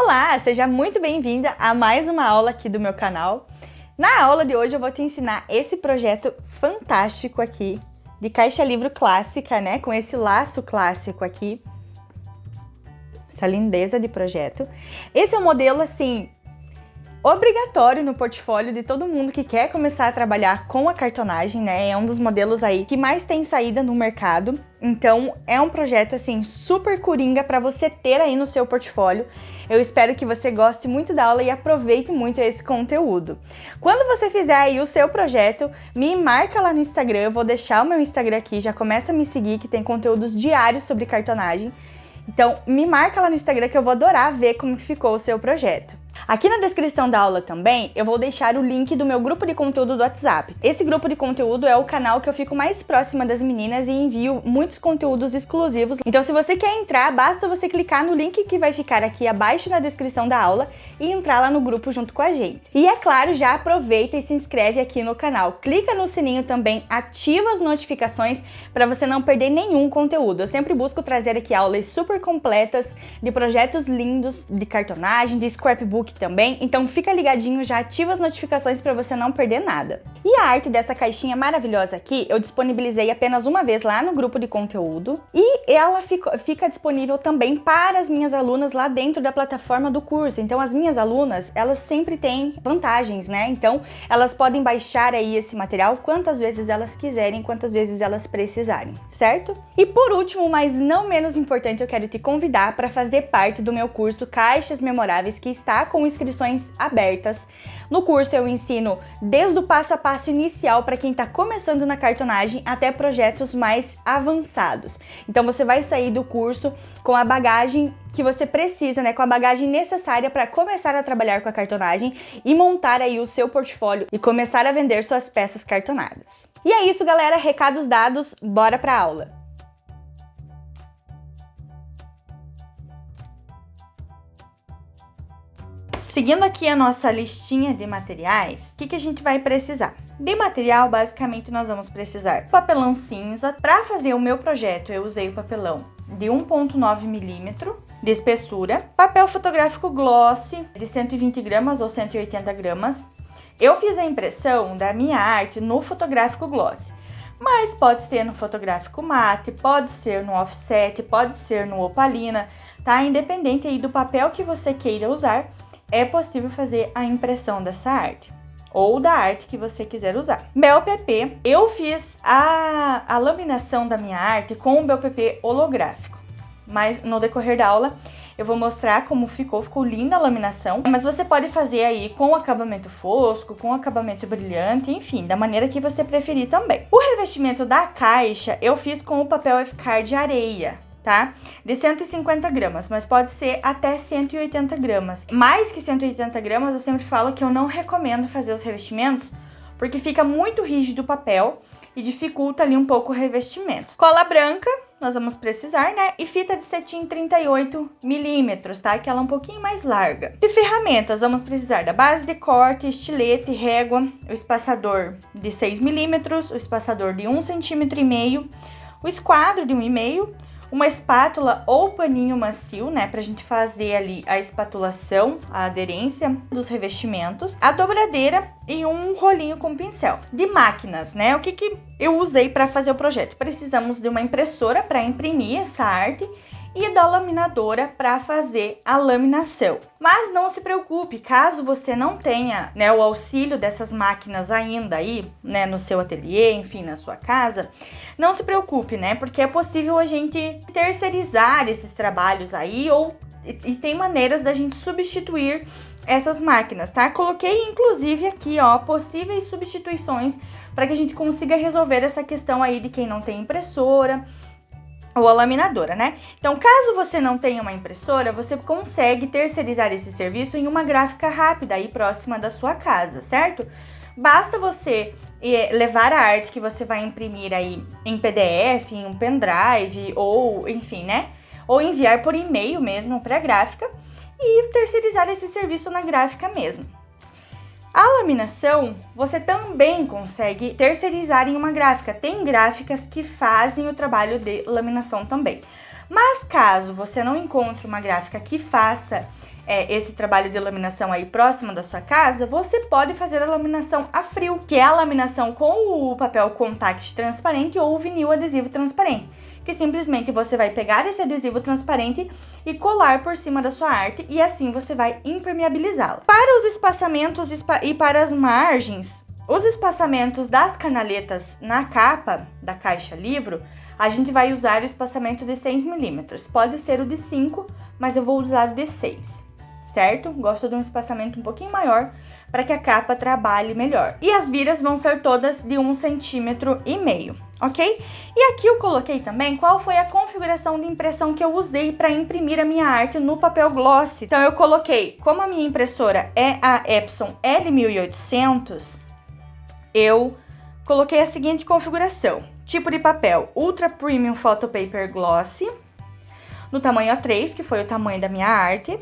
Olá, seja muito bem-vinda a mais uma aula aqui do meu canal. Na aula de hoje eu vou te ensinar esse projeto fantástico aqui, de caixa livro clássica, né? Com esse laço clássico aqui. Essa lindeza de projeto. Esse é um modelo, assim, obrigatório no portfólio de todo mundo que quer começar a trabalhar com a cartonagem, né? É um dos modelos aí que mais tem saída no mercado. Então, é um projeto, assim, super coringa para você ter aí no seu portfólio. Eu espero que você goste muito da aula e aproveite muito esse conteúdo. Quando você fizer aí o seu projeto, me marca lá no Instagram. Eu vou deixar o meu Instagram aqui, já começa a me seguir que tem conteúdos diários sobre cartonagem. Então, me marca lá no Instagram que eu vou adorar ver como ficou o seu projeto. Aqui na descrição da aula também, eu vou deixar o link do meu grupo de conteúdo do WhatsApp. Esse grupo de conteúdo é o canal que eu fico mais próxima das meninas e envio muitos conteúdos exclusivos. Então, se você quer entrar, basta você clicar no link que vai ficar aqui abaixo na descrição da aula e entrar lá no grupo junto com a gente. E é claro, já aproveita e se inscreve aqui no canal. Clica no sininho também, ativa as notificações para você não perder nenhum conteúdo. Eu sempre busco trazer aqui aulas super completas de projetos lindos, de cartonagem, de scrapbook também, então fica ligadinho, já ativa as notificações para você não perder nada. E a arte dessa caixinha maravilhosa aqui, eu disponibilizei apenas uma vez lá no grupo de conteúdo e ela fica disponível também para as minhas alunas lá dentro da plataforma do curso. Então as minhas alunas, elas sempre têm vantagens, né? Então elas podem baixar aí esse material quantas vezes elas quiserem, quantas vezes elas precisarem, certo? E por último, mas não menos importante, eu quero te convidar para fazer parte do meu curso Caixas Memoráveis, que está com inscrições abertas. No curso eu ensino desde o passo a passo inicial para quem está começando na cartonagem até projetos mais avançados. Então você vai sair do curso com a bagagem que você precisa, né, com a bagagem necessária para começar a trabalhar com a cartonagem e montar aí o seu portfólio e começar a vender suas peças cartonadas. E é isso, galera, recados dados, bora para a aula. Seguindo aqui a nossa listinha de materiais, o que a gente vai precisar? De material, basicamente, nós vamos precisar papelão cinza. Para fazer o meu projeto, eu usei o papelão de 1,9 milímetro de espessura, papel fotográfico gloss de 120 gramas ou 180 gramas. Eu fiz a impressão da minha arte no fotográfico gloss, mas pode ser no fotográfico mate, pode ser no offset, pode ser no opalina, tá? Independente aí do papel que você queira usar, é possível fazer a impressão dessa arte, ou da arte que você quiser usar. BOPP, eu fiz a laminação da minha arte com o BOPP holográfico, mas no decorrer da aula eu vou mostrar como ficou linda a laminação, mas você pode fazer aí com acabamento fosco, com acabamento brilhante, enfim, da maneira que você preferir também. O revestimento da caixa eu fiz com o papel F-Card de areia, tá? De 150 gramas, mas pode ser até 180 gramas. Mais que 180 gramas, eu sempre falo que eu não recomendo fazer os revestimentos, porque fica muito rígido o papel e dificulta ali um pouco o revestimento. Cola branca, nós vamos precisar, né? E fita de cetim 38 milímetros, tá? Aquela um pouquinho mais larga. De ferramentas, vamos precisar da base de corte, estilete, régua, o espaçador de 6 milímetros, o espaçador de 1,5 cm, o esquadro de 1,5 cm, uma espátula ou paninho macio, né, pra gente fazer ali a espatulação, a aderência dos revestimentos, a dobradeira e um rolinho com pincel. De máquinas, né, o que eu usei para fazer o projeto? Precisamos de uma impressora para imprimir essa arte e da laminadora para fazer a laminação. Mas não se preocupe, caso você não tenha, né, o auxílio dessas máquinas ainda aí, né, no seu ateliê, enfim, na sua casa, não se preocupe, né, porque é possível a gente terceirizar esses trabalhos aí e tem maneiras da gente substituir essas máquinas, tá? Coloquei inclusive aqui, ó, possíveis substituições para que a gente consiga resolver essa questão aí de quem não tem impressora ou a laminadora, né? Então, caso você não tenha uma impressora, você consegue terceirizar esse serviço em uma gráfica rápida aí próxima da sua casa, certo? Basta você levar a arte que você vai imprimir aí em PDF, em um pendrive ou, enfim, né? Ou enviar por e-mail mesmo para a gráfica e terceirizar esse serviço na gráfica mesmo. A laminação, você também consegue terceirizar em uma gráfica. Tem gráficas que fazem o trabalho de laminação também. Mas caso você não encontre uma gráfica que faça esse trabalho de laminação aí próximo da sua casa, você pode fazer a laminação a frio, que é a laminação com o papel contact transparente ou o vinil adesivo transparente, que simplesmente você vai pegar esse adesivo transparente e colar por cima da sua arte e assim você vai impermeabilizá-la. Para os espaçamentos e para as margens, os espaçamentos das canaletas na capa da caixa livro, a gente vai usar o espaçamento de 6 milímetros. Pode ser o de 5, mas eu vou usar o de 6. Certo? Gosto de um espaçamento um pouquinho maior para que a capa trabalhe melhor. E as viras vão ser todas de 1,5 cm, ok? E aqui eu coloquei também qual foi a configuração de impressão que eu usei para imprimir a minha arte no papel gloss. Então eu coloquei, como a minha impressora é a Epson L1800, eu coloquei a seguinte configuração: tipo de papel Ultra Premium Photo Paper Gloss, no tamanho A3, que foi o tamanho da minha arte.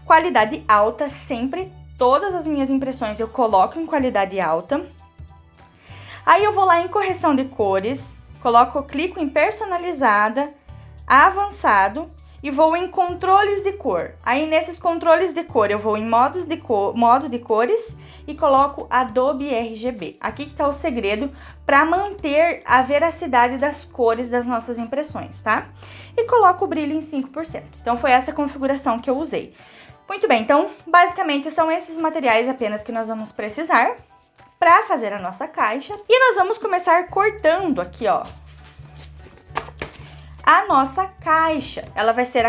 Qualidade alta, sempre, todas as minhas impressões eu coloco em qualidade alta. Aí eu vou lá em correção de cores, clico em personalizada, avançado e vou em controles de cor. Aí nesses controles de cor eu vou em modo de cores e coloco Adobe RGB. Aqui que tá o segredo para manter a veracidade das cores das nossas impressões, tá? E coloco o brilho em 5%. Então foi essa configuração que eu usei. Muito bem, então basicamente são esses materiais apenas que nós vamos precisar para fazer a nossa caixa. E nós vamos começar cortando aqui, ó, a nossa caixa. Ela vai ser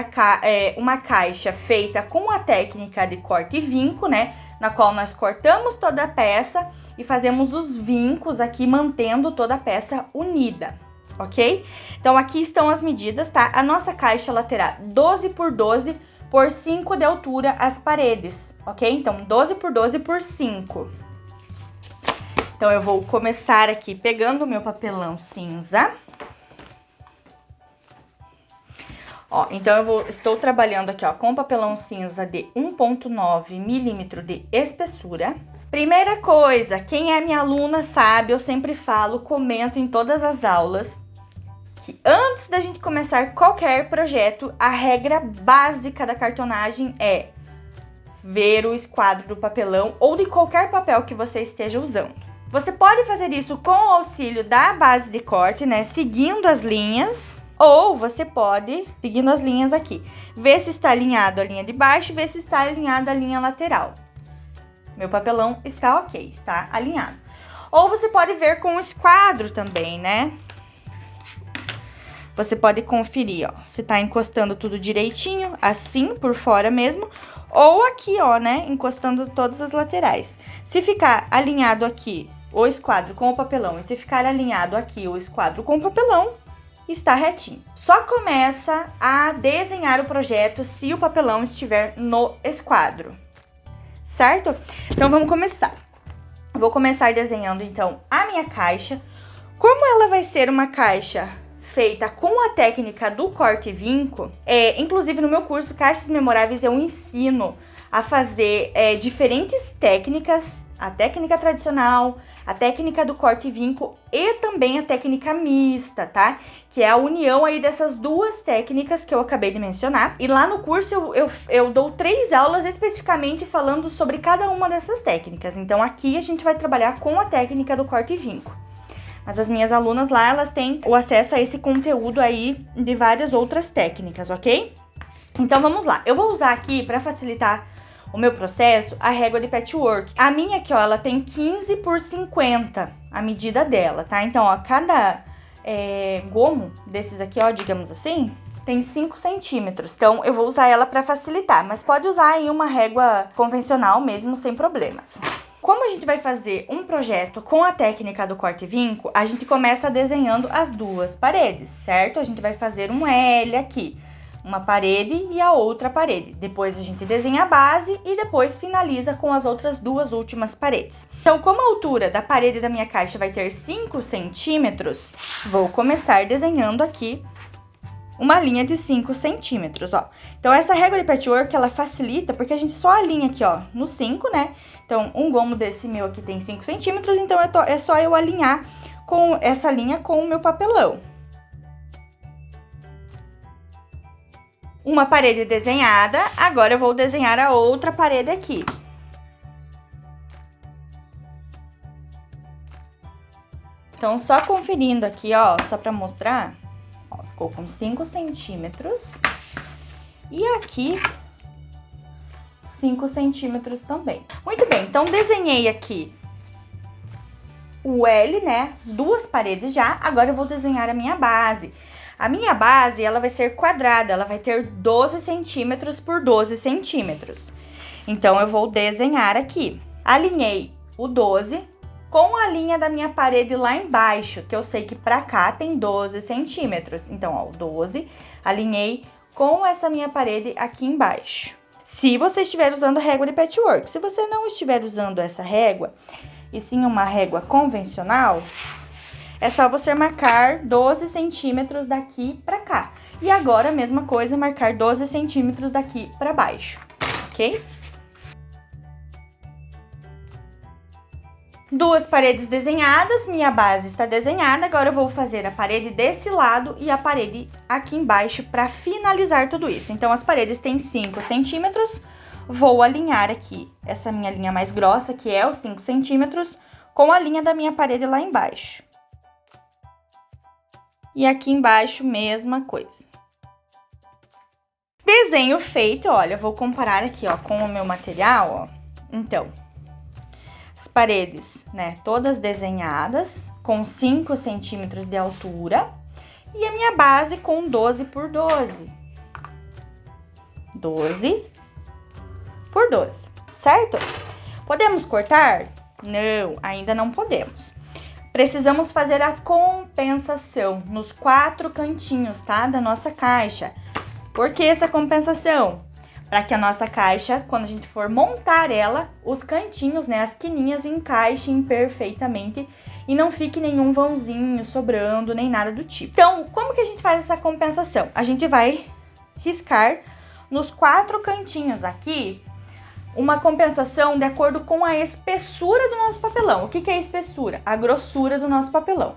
uma caixa feita com a técnica de corte e vinco, né? Na qual nós cortamos toda a peça e fazemos os vincos aqui, mantendo toda a peça unida, ok? Então aqui estão as medidas, tá? A nossa caixa ela terá 12 por 12 por 5 de altura as paredes, ok? Então 12 por 12 por 5. Então eu vou começar aqui pegando o meu papelão cinza. Ó, então estou trabalhando aqui, ó, com papelão cinza de 1,9 milímetro de espessura. Primeira coisa, quem é minha aluna sabe, eu sempre falo, comento em todas as aulas, que antes da gente começar qualquer projeto, a regra básica da cartonagem é ver o esquadro do papelão ou de qualquer papel que você esteja usando. Você pode fazer isso com o auxílio da base de corte, né, seguindo as linhas. Ou você pode, seguindo as linhas aqui, ver se está alinhado a linha de baixo e ver se está alinhada a linha lateral. Meu papelão está ok, está alinhado. Ou você pode ver com o esquadro também, né? Você pode conferir, ó, se tá encostando tudo direitinho, assim, por fora mesmo. Ou aqui, ó, né, encostando todas as laterais. Se ficar alinhado aqui o esquadro com o papelão e se ficar alinhado aqui o esquadro com o papelão, está retinho. Só começa a desenhar o projeto se o papelão estiver no esquadro, certo? Então vamos começar. Vou começar desenhando então a minha caixa. Como ela vai ser uma caixa feita com a técnica do corte e vinco, inclusive no meu curso Caixas Memoráveis eu ensino a fazer diferentes técnicas, a técnica tradicional, a técnica do corte e vinco e também a técnica mista, tá? Que é a união aí dessas duas técnicas que eu acabei de mencionar. E lá no curso eu dou 3 aulas especificamente falando sobre cada uma dessas técnicas. Então aqui a gente vai trabalhar com a técnica do corte e vinco. Mas as minhas alunas lá, elas têm o acesso a esse conteúdo aí de várias outras técnicas, ok? Então vamos lá. Eu vou usar aqui, para facilitar o meu processo, a régua de patchwork. A minha aqui, ó, ela tem 15 por 50, a medida dela, tá? Então, ó, cada gomo desses aqui, ó, digamos assim, tem 5 centímetros. Então, eu vou usar ela para facilitar, mas pode usar aí uma régua convencional mesmo, sem problemas. Como a gente vai fazer um projeto com a técnica do corte e vinco, a gente começa desenhando as duas paredes, certo? A gente vai fazer um L aqui, uma parede e a outra parede. Depois a gente desenha a base e depois finaliza com as outras duas últimas paredes. Então, como a altura da parede da minha caixa vai ter 5 centímetros, vou começar desenhando aqui uma linha de 5 centímetros, ó. Então, essa régua de patchwork, ela facilita, porque a gente só alinha aqui, ó, no 5, né? Então, um gomo desse meu aqui tem 5 centímetros, então é só eu alinhar com essa linha com o meu papelão. uma parede desenhada, agora eu vou desenhar a outra parede aqui. Então, só conferindo aqui, ó, só pra mostrar, ó, ficou com 5 centímetros. E aqui, 5 centímetros também. Muito bem, então desenhei aqui o L, né, 2 paredes já, agora eu vou desenhar a minha base. A minha base, ela vai ser quadrada, ela vai ter 12 centímetros por 12 centímetros. Então, eu vou desenhar aqui. Alinhei o 12 com a linha da minha parede lá embaixo, que eu sei que pra cá tem 12 centímetros. Então, ó, o 12, alinhei com essa minha parede aqui embaixo. Se você estiver usando régua de patchwork, se você não estiver usando essa régua, e sim uma régua convencional, é só você marcar 12 centímetros daqui pra cá. E agora, a mesma coisa, marcar 12 centímetros daqui pra baixo, ok? 2 paredes desenhadas, minha base está desenhada. Agora eu vou fazer a parede desse lado e a parede aqui embaixo pra finalizar tudo isso. Então, as paredes têm 5 centímetros. Vou alinhar aqui essa minha linha mais grossa, que é os 5 centímetros, com a linha da minha parede lá embaixo. E aqui embaixo, mesma coisa. Desenho feito, olha, vou comparar aqui, ó, com o meu material, ó. Então, as paredes, né, todas desenhadas, com 5 centímetros de altura. E a minha base com 12 por 12. 12 por 12, certo? Podemos cortar? Não, ainda não podemos. Precisamos fazer a compensação nos 4 cantinhos, tá? Da nossa caixa. Por que essa compensação? Para que a nossa caixa, quando a gente for montar ela, os cantinhos, né, as quininhas encaixem perfeitamente e não fique nenhum vãozinho sobrando, nem nada do tipo. Então, como que a gente faz essa compensação? A gente vai riscar nos 4 cantinhos aqui uma compensação de acordo com a espessura do nosso papelão. O que que é a espessura? A grossura do nosso papelão.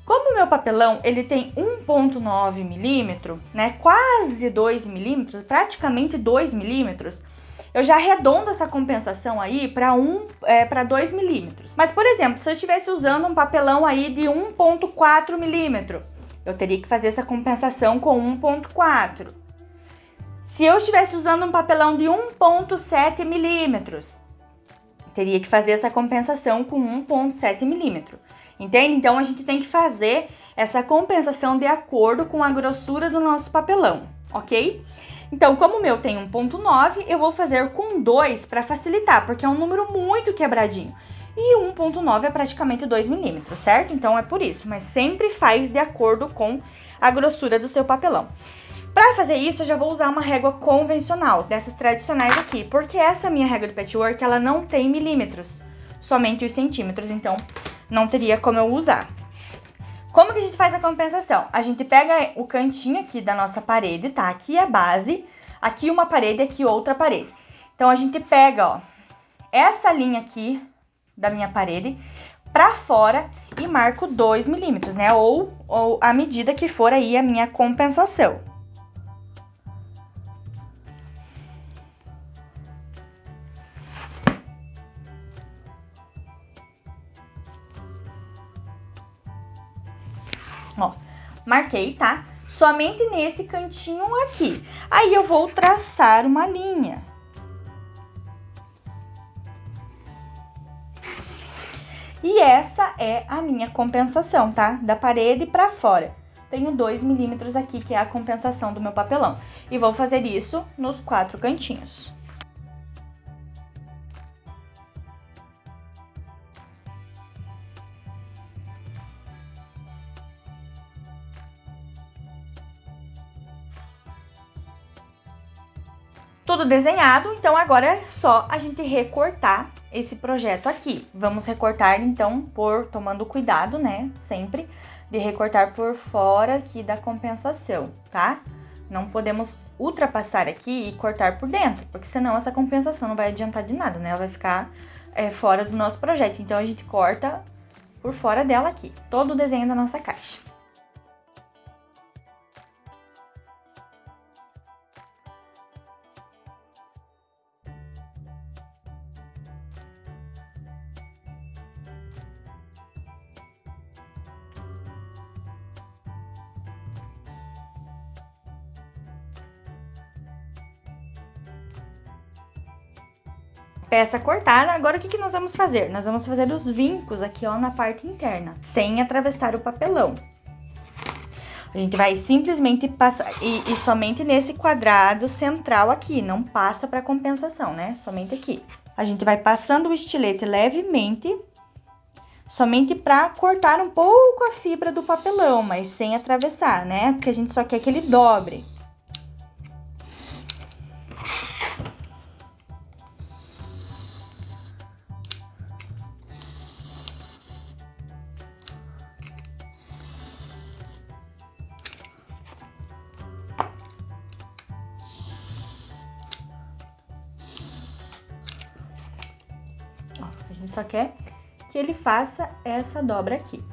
Como o meu papelão, ele tem 1,9 milímetro, né, quase 2 milímetros, praticamente 2 milímetros, eu já arredondo essa compensação aí para 2 milímetros. Mas, por exemplo, se eu estivesse usando um papelão aí de 1,4 milímetro, eu teria que fazer essa compensação com 1,4. Se eu estivesse usando um papelão de 1,7 milímetros, teria que fazer essa compensação com 1,7 milímetro. Entende? Então, a gente tem que fazer essa compensação de acordo com a grossura do nosso papelão, ok? Então, como o meu tem 1,9, eu vou fazer com 2 para facilitar, porque é um número muito quebradinho. E 1,9 é praticamente 2 milímetros, certo? Então, é por isso, mas sempre faz de acordo com a grossura do seu papelão. Para fazer isso, eu já vou usar uma régua convencional, dessas tradicionais aqui, porque essa minha régua de patchwork, ela não tem milímetros, somente os centímetros, então não teria como eu usar. Como que a gente faz a compensação? A gente pega o cantinho aqui da nossa parede, tá? Aqui é a base, aqui uma parede, aqui outra parede. Então, a gente pega, ó, essa linha aqui da minha parede pra fora e marco 2 milímetros, né? Ou a medida que for aí a minha compensação. Ó, marquei, tá? Somente nesse cantinho aqui. Aí, eu vou traçar uma linha. E essa é a minha compensação, tá? Da parede pra fora. Tenho 2 milímetros aqui, que é a compensação do meu papelão. E vou fazer isso nos 4 cantinhos. Tudo desenhado, então agora é só a gente recortar esse projeto aqui. Vamos recortar, então, tomando cuidado, né, sempre, de recortar por fora aqui da compensação, tá? Não podemos ultrapassar aqui e cortar por dentro, porque senão essa compensação não vai adiantar de nada, né? Ela vai ficar fora do nosso projeto. Então, a gente corta por fora dela aqui, todo o desenho da nossa caixa. peça cortada. Agora, o que nós vamos fazer? Nós vamos fazer os vincos aqui, ó, na parte interna, sem atravessar o papelão. A gente vai simplesmente passar, e somente nesse quadrado central aqui, não passa para compensação, né? Somente aqui. A gente vai passando o estilete levemente, somente para cortar um pouco a fibra do papelão, mas sem atravessar, né? Porque a gente só quer que ele dobre. A gente só quer que ele faça essa dobra aqui.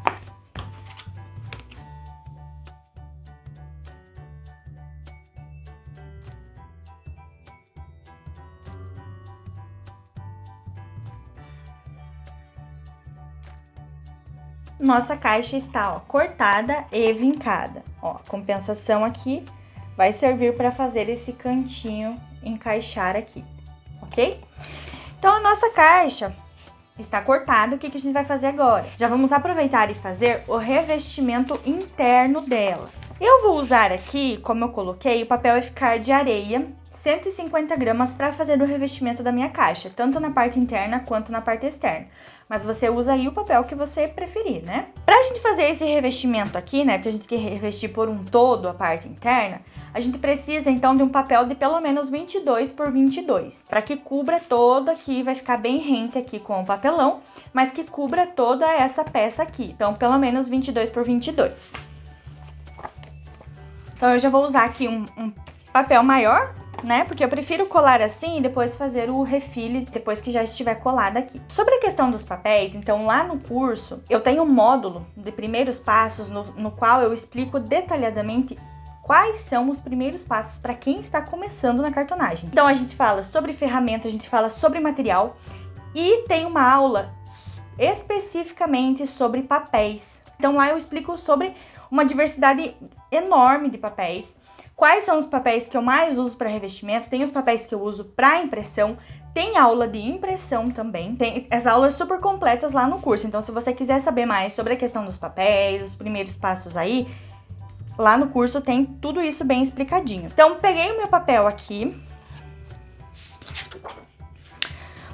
Nossa caixa está, ó, cortada e vincada. Ó, a compensação aqui vai servir para fazer esse cantinho encaixar aqui, ok? Então, a nossa caixa está cortada. O que a gente vai fazer agora? Já vamos aproveitar e fazer o revestimento interno dela. Eu vou usar aqui, como eu coloquei, o papel eficár de areia, 150 gramas, para fazer o revestimento da minha caixa, tanto na parte interna quanto na parte externa. Mas você usa aí o papel que você preferir, né? Pra gente fazer esse revestimento aqui, né, porque a gente quer revestir por um todo a parte interna, a gente precisa, então, de um papel de pelo menos 22 por 22, para que cubra todo aqui, vai ficar bem rente aqui com o papelão, mas que cubra toda essa peça aqui. Então, pelo menos 22 por 22. Então, eu já vou usar aqui um papel maior, né? Porque eu prefiro colar assim e depois fazer o refile depois que já estiver colada aqui. Sobre a questão dos papéis, então lá no curso eu tenho um módulo de primeiros passos no qual eu explico detalhadamente quais são os primeiros passos para quem está começando na cartonagem. Então a gente fala sobre ferramenta, a gente fala sobre material e tem uma aula especificamente sobre papéis. Então lá eu explico sobre uma diversidade enorme de papéis. Quais são os papéis que eu mais uso para revestimento? Tem os papéis que eu uso para impressão, tem aula de impressão também. Tem as aulas super completas lá no curso. Então, se você quiser saber mais sobre a questão dos papéis, os primeiros passos aí, lá no curso tem tudo isso bem explicadinho. Então, peguei o meu papel aqui.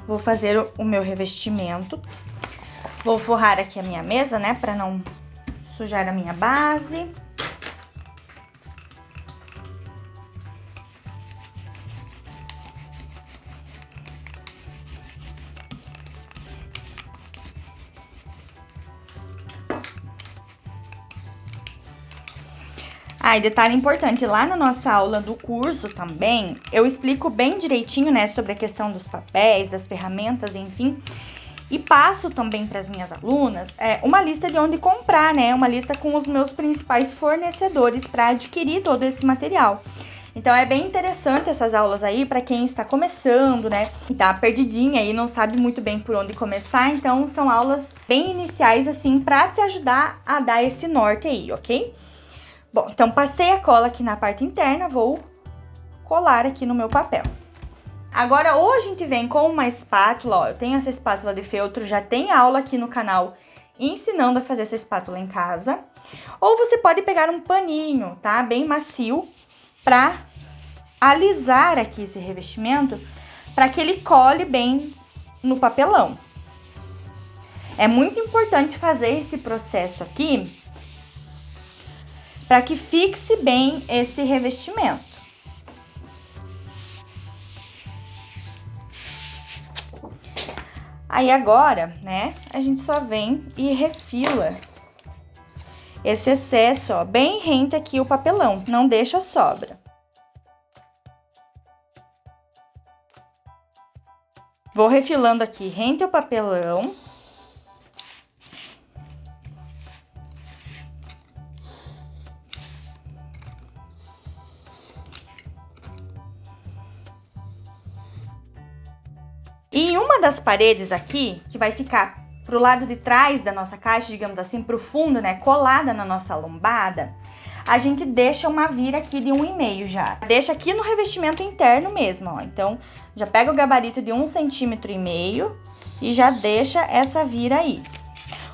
Vou fazer o meu revestimento. Vou forrar aqui a minha mesa, né, para não sujar a minha base. Ah, e detalhe importante, lá na nossa aula do curso também, eu explico bem direitinho, né, sobre a questão dos papéis, das ferramentas, enfim. E passo também para as minhas alunas uma lista de onde comprar, né, uma lista com os meus principais fornecedores para adquirir todo esse material. Então, é bem interessante essas aulas aí para quem está começando, né, e tá perdidinha e não sabe muito bem por onde começar. Então, são aulas bem iniciais, assim, para te ajudar a dar esse norte aí, ok? Bom, então passei a cola aqui na parte interna, vou colar aqui no meu papel. Agora, ou a gente vem com uma espátula, ó, eu tenho essa espátula de feltro, já tem aula aqui no canal ensinando a fazer essa espátula em casa. Ou você pode pegar um paninho, tá? Bem macio, pra alisar aqui esse revestimento, para que ele cole bem no papelão. É muito importante fazer esse processo aqui, para que fixe bem esse revestimento. Aí agora, né, a gente só vem e refila esse excesso, ó, bem rente aqui o papelão, não deixa sobra. Vou refilando aqui rente o papelão. E em uma das paredes aqui, que vai ficar pro lado de trás da nossa caixa, digamos assim, pro fundo, né, colada na nossa lombada, a gente deixa uma vira aqui de 1,5 já. Deixa aqui no revestimento interno mesmo, ó. Então, já pega o gabarito de 1,5 cm e já deixa essa vira aí.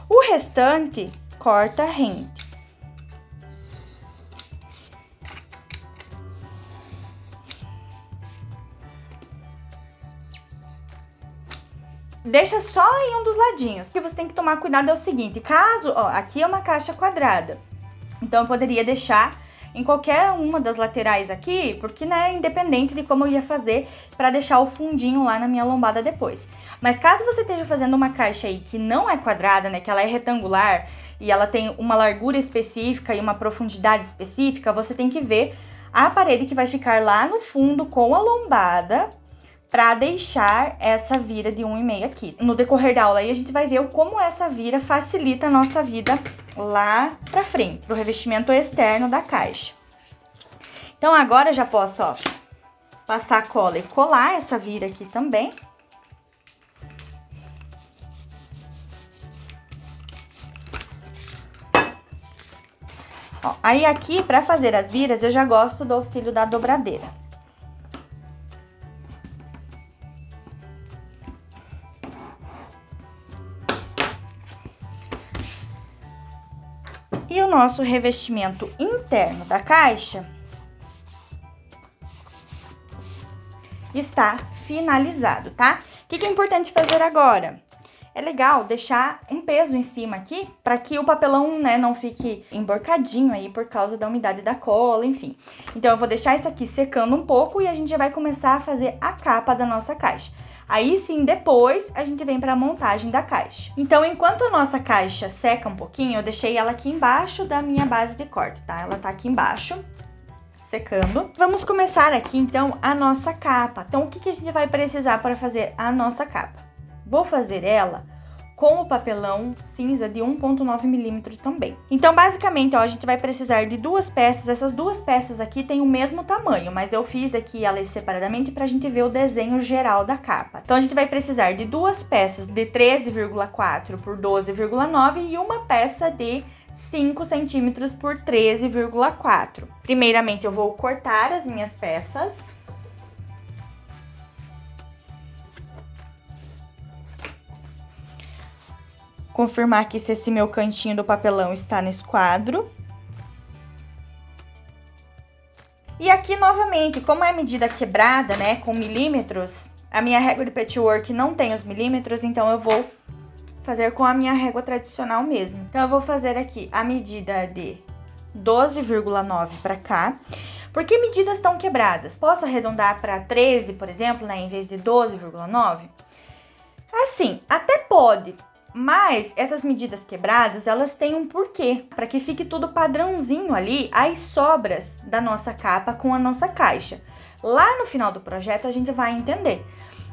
O restante, corta rente. Deixa só em um dos ladinhos. O que você tem que tomar cuidado é o seguinte, caso, ó, aqui é uma caixa quadrada. Então, eu poderia deixar em qualquer uma das laterais aqui, porque, né, independente de como eu ia fazer para deixar o fundinho lá na minha lombada depois. Mas caso você esteja fazendo uma caixa aí que não é quadrada, né, que ela é retangular e ela tem uma largura específica e uma profundidade específica, você tem que ver a parede que vai ficar lá no fundo com a lombada para deixar essa vira de 1,5 aqui. No decorrer da aula aí a gente vai ver como essa vira facilita a nossa vida lá pra frente, pro revestimento externo da caixa. Então agora eu já posso, ó, passar cola e colar essa vira aqui também. Ó, aí aqui, pra fazer as viras, eu já gosto do auxílio da dobradeira. E o nosso revestimento interno da caixa está finalizado, tá? O que é importante fazer agora? É legal deixar um peso em cima aqui, para que o papelão, né, não fique emborcadinho aí por causa da umidade da cola, enfim. Então, eu vou deixar isso aqui secando um pouco e a gente já vai começar a fazer a capa da nossa caixa. Aí sim, depois, a gente vem para a montagem da caixa. Então, enquanto a nossa caixa seca um pouquinho, eu deixei ela aqui embaixo da minha base de corte, tá? Ela tá aqui embaixo, secando. Vamos começar aqui, então, a nossa capa. Então, o que a gente vai precisar para fazer a nossa capa? Vou fazer ela com o papelão cinza de 1,9 milímetro também. Então, basicamente, ó, a gente vai precisar de duas peças. Essas duas peças aqui têm o mesmo tamanho, mas eu fiz aqui elas separadamente pra gente ver o desenho geral da capa. Então, a gente vai precisar de duas peças de 13,4 por 12,9 e uma peça de 5 centímetros por 13,4. Primeiramente, eu vou cortar as minhas peças. Confirmar aqui se esse meu cantinho do papelão está nesse quadro. E aqui, novamente, como é medida quebrada, né, com milímetros, a minha régua de patchwork não tem os milímetros, então eu vou fazer com a minha régua tradicional mesmo. Então, eu vou fazer aqui a medida de 12,9 para cá. Por que medidas tão quebradas? Posso arredondar para 13, por exemplo, né, em vez de 12,9? Assim, até pode. Mas essas medidas quebradas, elas têm um porquê, para que fique tudo padrãozinho ali, as sobras da nossa capa com a nossa caixa. Lá no final do projeto a gente vai entender.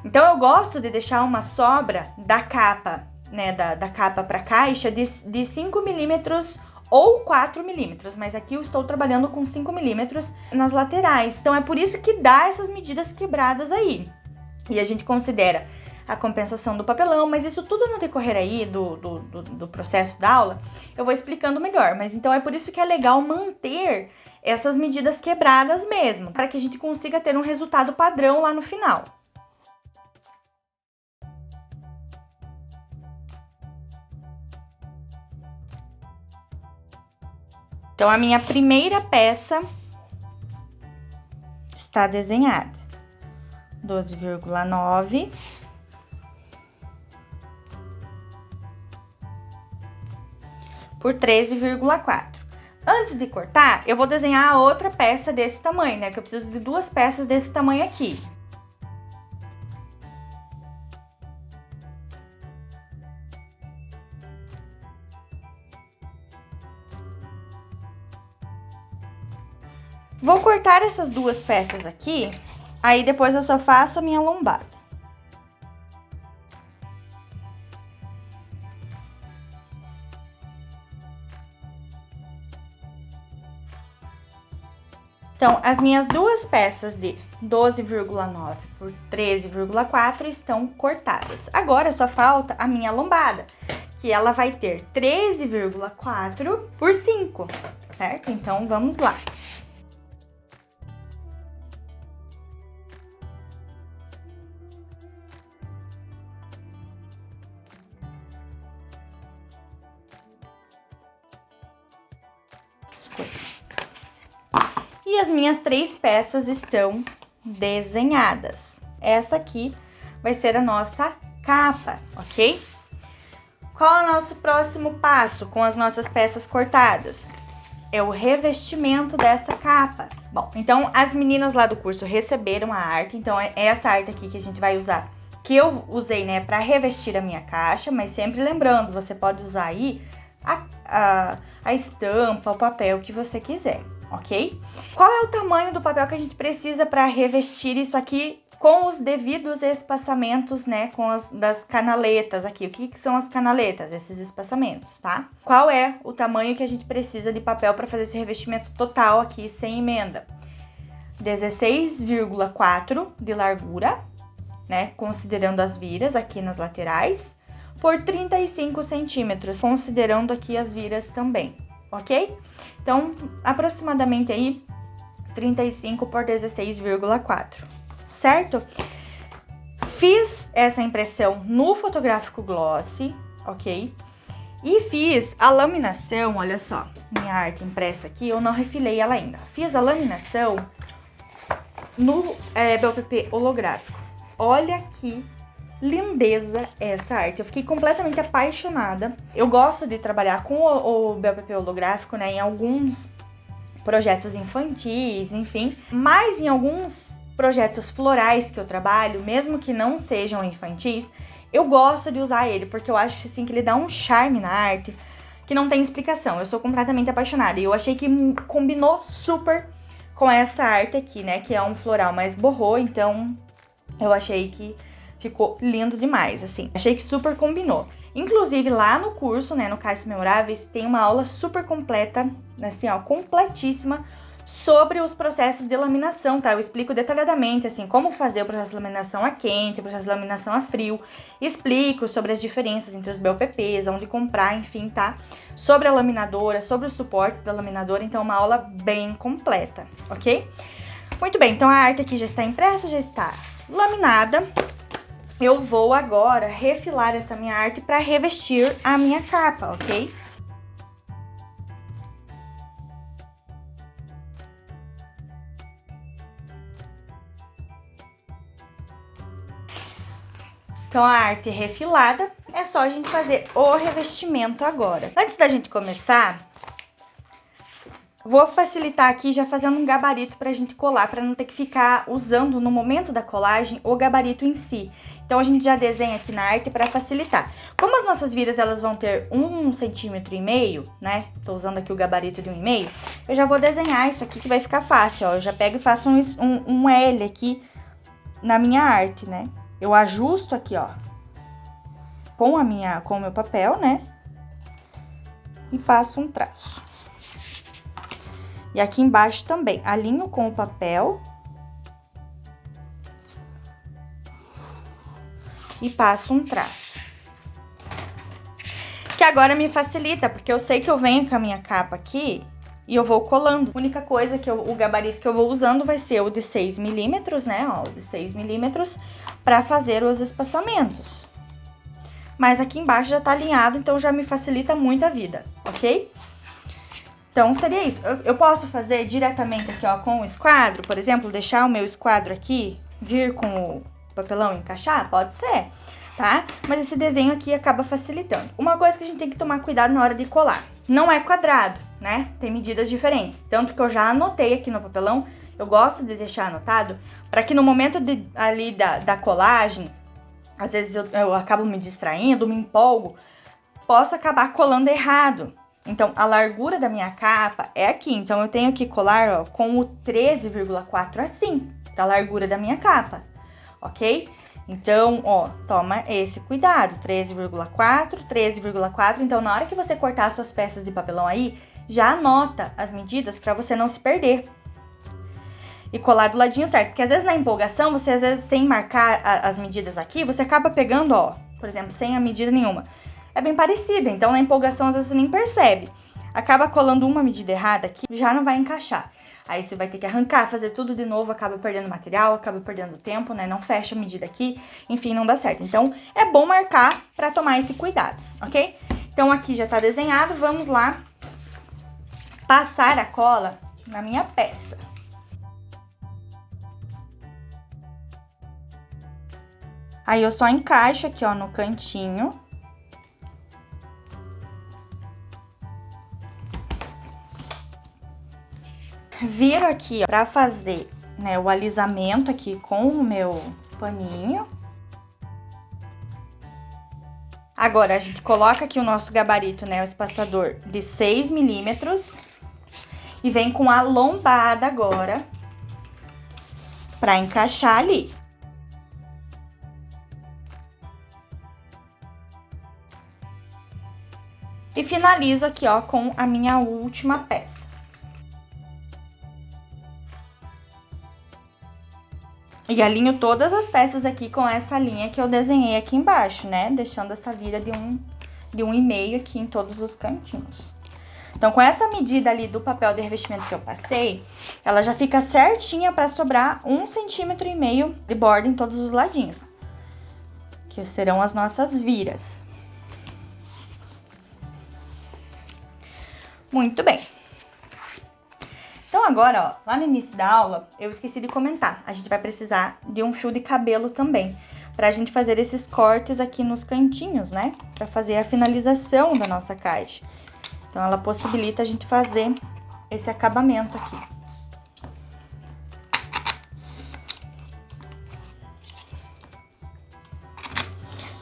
Então eu gosto de deixar uma sobra da capa, né, da capa para caixa de 5 milímetros ou 4 milímetros, mas aqui eu estou trabalhando com 5 milímetros nas laterais. Então é por isso que dá essas medidas quebradas aí. E a gente considera a compensação do papelão, mas isso tudo no decorrer aí do processo da aula, eu vou explicando melhor. Mas então é por isso que é legal manter essas medidas quebradas mesmo, para que a gente consiga ter um resultado padrão lá no final. Então, a minha primeira peça está desenhada. 12,9. Por 13,4. Antes de cortar, eu vou desenhar a outra peça desse tamanho, né? Que eu preciso de duas peças desse tamanho aqui. Vou cortar essas duas peças aqui, aí depois eu só faço a minha lombada. Então, as minhas duas peças de 12,9 por 13,4 estão cortadas. Agora, só falta a minha lombada, que ela vai ter 13,4 por 5, certo? Então, vamos lá. E as minhas 3 peças estão desenhadas. Essa aqui vai ser a nossa capa, ok? Qual é o nosso próximo passo com as nossas peças cortadas? É o revestimento dessa capa. Bom, então as meninas lá do curso receberam a arte, então é essa arte aqui que a gente vai usar, que eu usei, né, para revestir a minha caixa, mas sempre lembrando, você pode usar aí a estampa, o papel que você quiser, ok? Qual é o tamanho do papel que a gente precisa para revestir isso aqui com os devidos espaçamentos, né, com das canaletas aqui? O que são as canaletas? Esses espaçamentos, tá? Qual é o tamanho que a gente precisa de papel para fazer esse revestimento total aqui, sem emenda? 16,4 de largura, né, considerando as viras aqui nas laterais, por 35 centímetros, considerando aqui as viras também, ok? Então, aproximadamente aí, 35 por 16,4. Certo? Fiz essa impressão no fotográfico glossy, ok? E fiz a laminação, olha só, minha arte impressa aqui, eu não refilei ela ainda. Fiz a laminação no BOPP holográfico. Olha que lindeza essa arte, eu fiquei completamente apaixonada. Eu gosto de trabalhar com o BOPP holográfico, né, em alguns projetos infantis, enfim, mas em alguns projetos florais que eu trabalho, mesmo que não sejam infantis, eu gosto de usar ele, porque eu acho assim que ele dá um charme na arte que não tem explicação. Eu sou completamente apaixonada e eu achei que combinou super com essa arte aqui, né, que é um floral mais borrô, então eu achei que ficou lindo demais, assim. Achei que super combinou. Inclusive, lá no curso, né, no Cálices Memoráveis, tem uma aula super completa, assim, ó, completíssima, sobre os processos de laminação, tá? Eu explico detalhadamente, assim, como fazer o processo de laminação a quente, o processo de laminação a frio. Explico sobre as diferenças entre os BOPPs, onde comprar, enfim, tá? Sobre a laminadora, sobre o suporte da laminadora, então uma aula bem completa, ok? Muito bem, então a arte aqui já está impressa, já está laminada. Eu vou agora refilar essa minha arte para revestir a minha capa, ok? Então, a arte refilada, é só a gente fazer o revestimento agora. Antes da gente começar, vou facilitar aqui já fazendo um gabarito pra gente colar, pra não ter que ficar usando no momento da colagem o gabarito em si. Então, a gente já desenha aqui na arte pra facilitar. Como as nossas viras, elas vão ter 1,5 cm, né? Tô usando aqui o gabarito de 1,5, eu já vou desenhar isso aqui que vai ficar fácil, ó. Eu já pego e faço um L aqui na minha arte, né? Eu ajusto aqui, ó, com o meu papel, né? E passo um traço. E aqui embaixo também, alinho com o papel. E passo um traço. Que agora me facilita, porque eu sei que eu venho com a minha capa aqui e eu vou colando. A única coisa que o gabarito que eu vou usando vai ser o de 6 milímetros, né? Ó, o de 6 milímetros para fazer os espaçamentos. Mas aqui embaixo já tá alinhado, então já me facilita muito a vida, ok? Então, seria isso. Eu posso fazer diretamente aqui, ó, com o esquadro, por exemplo, deixar o meu esquadro aqui, vir com o papelão e encaixar? Pode ser, tá? Mas esse desenho aqui acaba facilitando. Uma coisa que a gente tem que tomar cuidado na hora de colar. Não é quadrado, né? Tem medidas diferentes. Tanto que eu já anotei aqui no papelão, eu gosto de deixar anotado, para que no momento ali da colagem, às vezes eu acabo me distraindo, me empolgo, posso acabar colando errado. Então, a largura da minha capa é aqui. Então, eu tenho que colar, ó, com o 13,4 assim, da largura da minha capa, ok? Então, ó, toma esse cuidado, 13,4, 13,4. Então, na hora que você cortar as suas peças de papelão aí, já anota as medidas para você não se perder. E colar do ladinho certo, porque às vezes na empolgação, você às vezes sem marcar as medidas aqui, você acaba pegando, ó, por exemplo, sem a medida nenhuma. É bem parecida, então na empolgação às vezes você nem percebe. acaba colando uma medida errada aqui, já não vai encaixar. Aí você vai ter que arrancar, fazer tudo de novo, acaba perdendo material, acaba perdendo tempo, né? Não fecha a medida aqui, enfim, não dá certo. Então, é bom marcar pra tomar esse cuidado, ok? Então, aqui já tá desenhado, vamos lá passar a cola na minha peça. Aí, eu só encaixo aqui, ó, no cantinho. Viro aqui, ó, pra fazer, né, o alisamento aqui com o meu paninho. Agora, a gente coloca aqui o nosso gabarito, né, o espaçador de 6 milímetros. E vem com a lombada agora, pra encaixar ali. E finalizo aqui, ó, com a minha última peça. E alinho todas as peças aqui com essa linha que eu desenhei aqui embaixo, né? Deixando essa vira de 1,5 aqui em todos os cantinhos. Então, com essa medida ali do papel de revestimento que eu passei, ela já fica certinha pra sobrar 1,5 centímetro de borda em todos os ladinhos. Que serão as nossas viras. Muito bem. Então, agora, ó, lá no início da aula, eu esqueci de comentar. A gente vai precisar de um fio de cabelo também, pra gente fazer esses cortes aqui nos cantinhos, né? Pra fazer a finalização da nossa caixa. Então, ela possibilita a gente fazer esse acabamento aqui.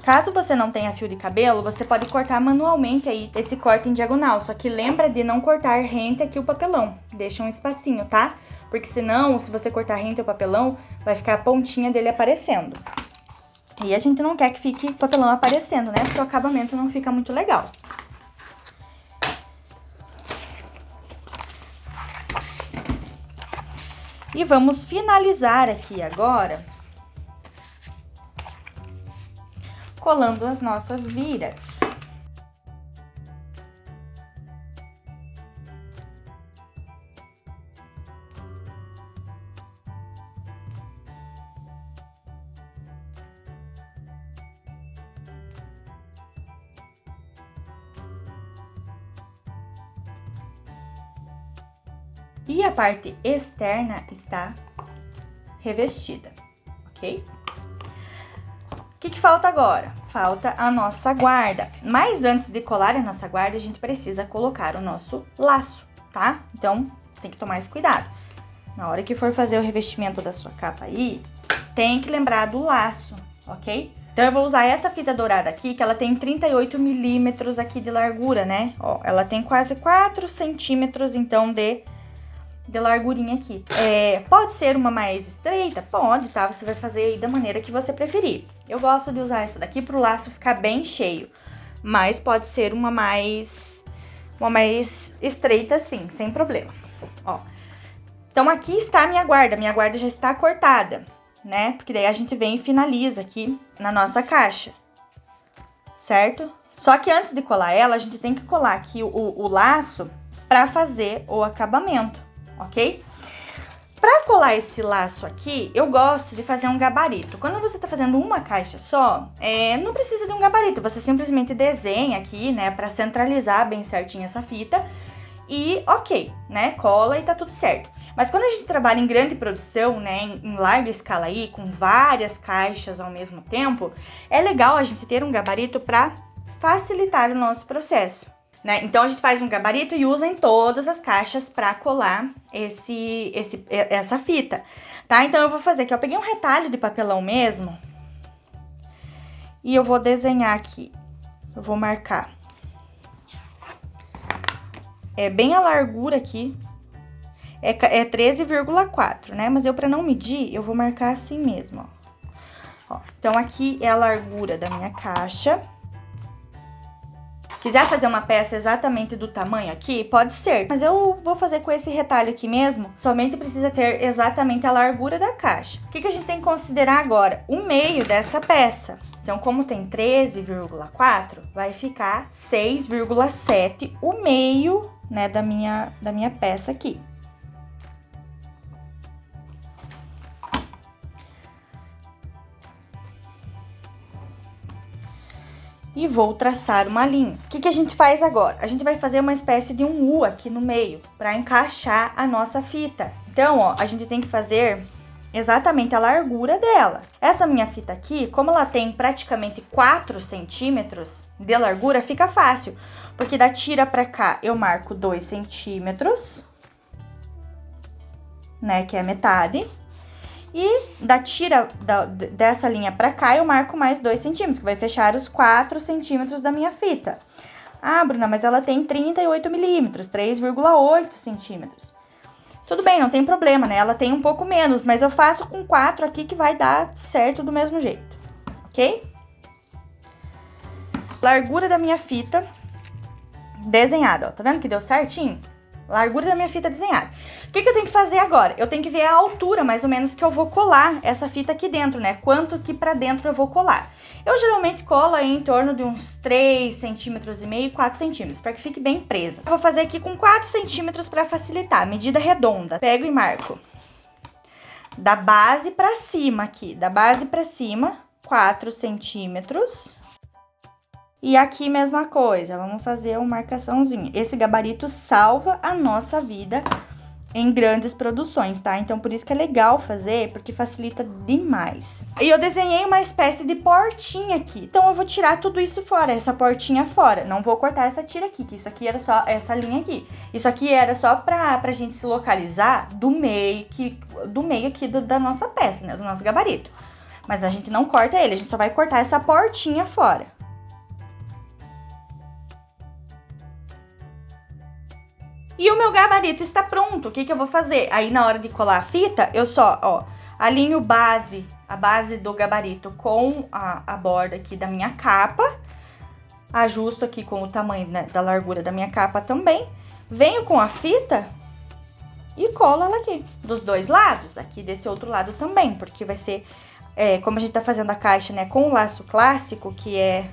Caso você não tenha fio de cabelo, você pode cortar manualmente aí esse corte em diagonal. Só que lembra de não cortar rente aqui o papelão. Deixa um espacinho, tá? Porque senão, se você cortar rente o papelão, vai ficar a pontinha dele aparecendo. E a gente não quer que fique o papelão aparecendo, né? Porque o acabamento não fica muito legal. E vamos finalizar aqui agora colando as nossas viras. E a parte externa está revestida, ok? O que falta agora? Falta a nossa guarda. Mas antes de colar a nossa guarda, a gente precisa colocar o nosso laço, tá? Então, tem que tomar esse cuidado. Na hora que for fazer o revestimento da sua capa aí, tem que lembrar do laço, ok? Então, eu vou usar essa fita dourada aqui, que ela tem 38 milímetros aqui de largura, né? Ó, ela tem quase 4 centímetros, então, de largurinha aqui. Pode ser uma mais estreita? Pode, tá? Você vai fazer aí da maneira que você preferir. Eu gosto de usar essa daqui pro laço ficar bem cheio, mas pode ser uma mais estreita assim, sem problema. Ó, então aqui está a minha guarda já está cortada, né? Porque daí a gente vem e finaliza aqui na nossa caixa, certo? Só que antes de colar ela, a gente tem que colar aqui o laço pra fazer o acabamento, ok? Pra colar esse laço aqui, eu gosto de fazer um gabarito. Quando você tá fazendo uma caixa só, não precisa de um gabarito. Você simplesmente desenha aqui, né, pra centralizar bem certinho essa fita. E ok, né, cola e tá tudo certo. Mas quando a gente trabalha em grande produção, né, em larga escala aí, com várias caixas ao mesmo tempo, é legal a gente ter um gabarito pra facilitar o nosso processo. Né? Então, a gente faz um gabarito e usa em todas as caixas pra colar essa fita, tá? Então, eu vou fazer aqui, eu peguei um retalho de papelão mesmo e eu vou desenhar aqui, eu vou marcar. É bem a largura aqui, é 13,4, né? Mas eu, pra não medir, eu vou marcar assim mesmo, ó. Então, aqui é a largura da minha caixa. Quiser fazer uma peça exatamente do tamanho aqui, pode ser. Mas eu vou fazer com esse retalho aqui mesmo. Somente precisa ter exatamente a largura da caixa. O que a gente tem que considerar agora? O meio dessa peça. Então, como tem 13,4, vai ficar 6,7 o meio, né, da minha peça aqui. E vou traçar uma linha. O que que a gente faz agora? A gente vai fazer uma espécie de um U aqui no meio, para encaixar a nossa fita. Então, ó, a gente tem que fazer exatamente a largura dela. Essa minha fita aqui, como ela tem praticamente 4 centímetros de largura, fica fácil. Porque da tira pra cá, eu marco 2 centímetros, né, que é a metade. E da tira dessa linha pra cá, eu marco mais 2 centímetros, que vai fechar os 4 centímetros da minha fita. Ah, Bruna, mas ela tem 38 milímetros, 3,8 centímetros. Tudo bem, não tem problema, né? Ela tem um pouco menos, mas eu faço com 4 aqui que vai dar certo do mesmo jeito, ok? Largura da minha fita desenhada, ó. Tá vendo que deu certinho? Largura da minha fita desenhada. O que que eu tenho que fazer agora? Eu tenho que ver a altura, mais ou menos, que eu vou colar essa fita aqui dentro, né? Quanto que pra dentro eu vou colar. Eu geralmente colo aí em torno de uns 3,5 centímetros, 4 centímetros, para que fique bem presa. Eu vou fazer aqui com 4 centímetros para facilitar, medida redonda. Pego e marco da base pra cima aqui, da base pra cima, 4 centímetros. E aqui, mesma coisa, vamos fazer uma marcaçãozinha. Esse gabarito salva a nossa vida em grandes produções, tá? Então, por isso que é legal fazer, porque facilita demais. E eu desenhei uma espécie de portinha aqui. Então, eu vou tirar tudo isso fora, essa portinha fora. Não vou cortar essa tira aqui, que isso aqui era só essa linha aqui. Isso aqui era só pra gente se localizar do meio aqui da nossa peça, né? Do nosso gabarito. Mas a gente não corta ele, a gente só vai cortar essa portinha fora. E o meu gabarito está pronto. O que que eu vou fazer? Aí, na hora de colar a fita, eu só, ó, alinho a base do gabarito com a borda aqui da minha capa. Ajusto aqui com o tamanho, né, da largura da minha capa também. Venho com a fita e colo ela aqui, dos dois lados. Aqui desse outro lado também, porque vai ser, como a gente tá fazendo a caixa, né, com o laço clássico, que é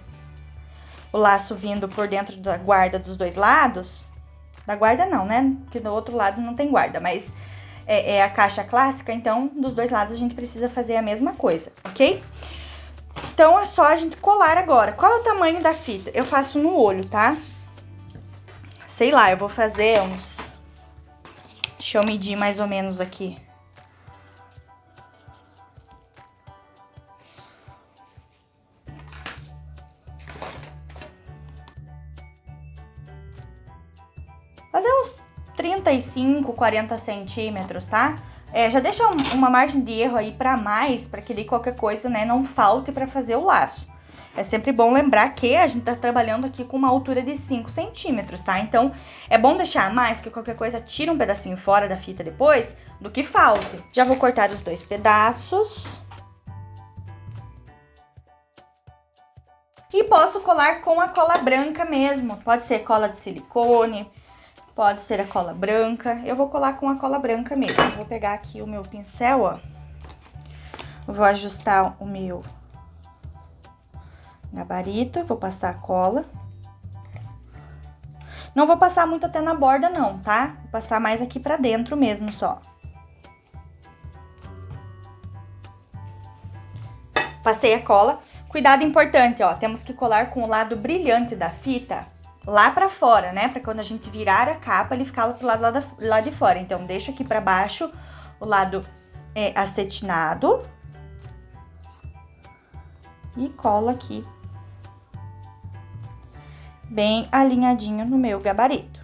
o laço vindo por dentro da guarda dos dois lados. Da guarda não, né? Porque do outro lado não tem guarda, mas é a caixa clássica, então dos dois lados a gente precisa fazer a mesma coisa, ok? Então é só a gente colar agora. Qual é o tamanho da fita? Eu faço no olho, tá? Sei lá, eu vou fazer uns... Deixa eu medir mais ou menos aqui. Fazer uns 35, 40 centímetros, tá? Já deixa uma margem de erro aí pra mais, pra que daí qualquer coisa, né, não falte pra fazer o laço. É sempre bom lembrar que a gente tá trabalhando aqui com uma altura de 5 centímetros, tá? Então, é bom deixar mais, que qualquer coisa tira um pedacinho fora da fita depois, do que falte. Já vou cortar os 2 pedaços. E posso colar com a cola branca mesmo. Pode ser cola de silicone, pode ser a cola branca. Eu vou colar com a cola branca mesmo. Vou pegar aqui o meu pincel, ó. Vou ajustar o meu gabarito, vou passar a cola. Não vou passar muito até na borda não, tá? Vou passar mais aqui pra dentro mesmo só. Passei a cola. Cuidado importante, ó. Temos que colar com o lado brilhante da fita lá pra fora, né? Pra quando a gente virar a capa, ele ficar pro lado lá de fora. Então, deixo aqui pra baixo o lado acetinado. E colo aqui bem alinhadinho no meu gabarito.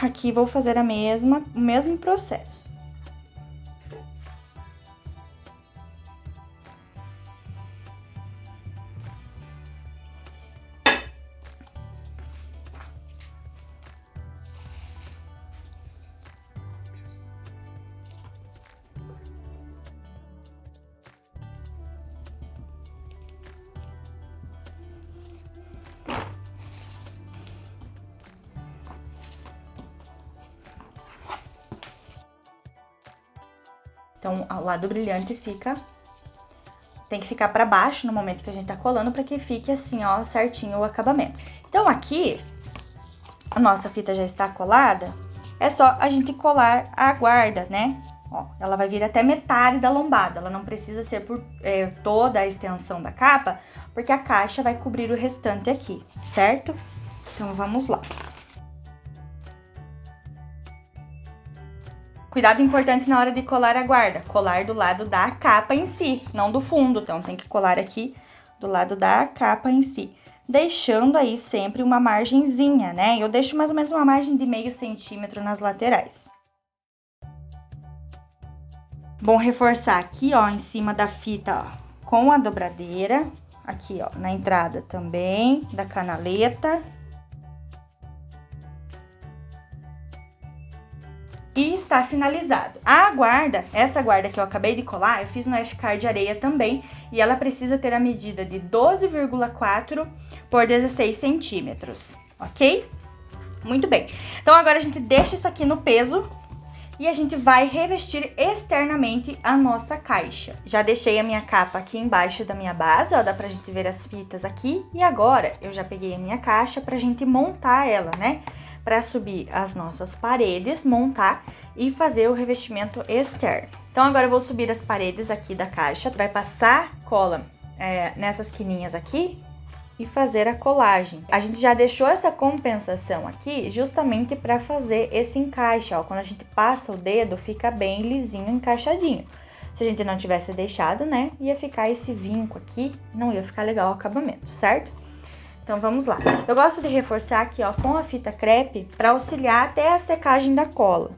Aqui vou fazer o mesmo processo. Então, ao lado brilhante fica tem que ficar pra baixo no momento que a gente tá colando, pra que fique assim, ó, certinho o acabamento. Então aqui, a nossa fita já está colada, é só a gente colar a guarda, né? Ó, ela vai vir até metade da lombada, ela não precisa ser por toda a extensão da capa, porque a caixa vai cobrir o restante aqui, certo? Então, vamos lá. Cuidado importante na hora de colar a guarda, colar do lado da capa em si, não do fundo. Então, tem que colar aqui do lado da capa em si, deixando aí sempre uma margenzinha, né? Eu deixo mais ou menos uma margem de meio centímetro nas laterais. Bom reforçar aqui, ó, em cima da fita, ó, com a dobradeira, aqui, ó, na entrada também da canaleta. E está finalizado. A guarda, essa guarda que eu acabei de colar, eu fiz no F-Card de areia também, e ela precisa ter a medida de 12,4 por 16 centímetros, ok? Muito bem. Então, agora a gente deixa isso aqui no peso e a gente vai revestir externamente a nossa caixa. Já deixei a minha capa aqui embaixo da minha base, ó, dá pra gente ver as fitas aqui. E agora, eu já peguei a minha caixa pra gente montar ela, né? Para subir as nossas paredes, montar e fazer o revestimento externo. Então, agora eu vou subir as paredes aqui da caixa, vai passar cola nessas quininhas aqui e fazer a colagem. A gente já deixou essa compensação aqui justamente para fazer esse encaixe, ó. Quando a gente passa o dedo, fica bem lisinho, encaixadinho. Se a gente não tivesse deixado, né, ia ficar esse vinco aqui, não ia ficar legal o acabamento, certo? Então, vamos lá. Eu gosto de reforçar aqui, ó, com a fita crepe para auxiliar até a secagem da cola.